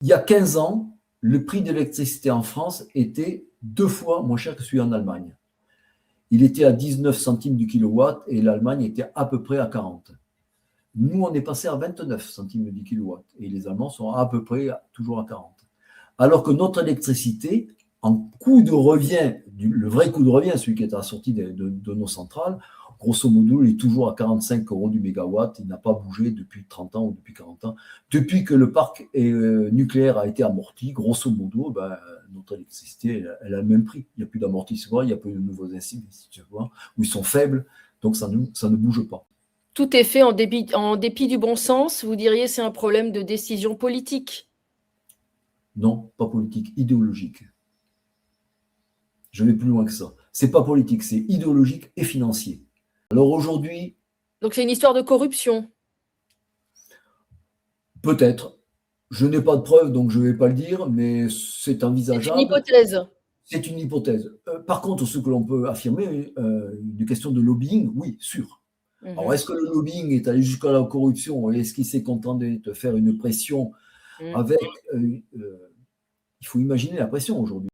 Il y a 15 ans, le prix de l'électricité en France était 2 fois moins cher que celui en Allemagne. Il était à 19 centimes du kilowatt et l'Allemagne était à peu près à 40. Nous, on est passé à 29 centimes du kilowatt et les Allemands sont à peu près toujours à 40. Alors que notre électricité, en coût de revient, le vrai coût de revient, celui qui est à la sortie de nos centrales, grosso modo, il est toujours à 45 € du mégawatt. Il n'a pas bougé depuis 30 ans ou depuis 40 ans. Depuis que le parc nucléaire a été amorti, grosso modo, notre électricité, elle a le même prix. Il n'y a plus d'amortissement, il n'y a plus de nouveaux investissements, où ils sont faibles, donc ça ne bouge pas. Tout est fait en dépit du bon sens. Vous diriez c'est un problème de décision politique? Non, pas politique, idéologique. Je vais plus loin que ça. C'est pas politique, c'est idéologique et financier. Alors aujourd'hui, Donc c'est une histoire de corruption. peut-être, je n'ai pas de preuves, donc je ne vais pas le dire, mais c'est C'est une envisageable. hypothèse. C'est une hypothèse. Par contre, ce que l'on peut affirmer, une question de lobbying, oui, sûr. Alors, est-ce que le lobbying est allé jusqu'à la corruption? Est-ce qu'il s'est contenté de faire une pression avec... il faut imaginer la pression aujourd'hui.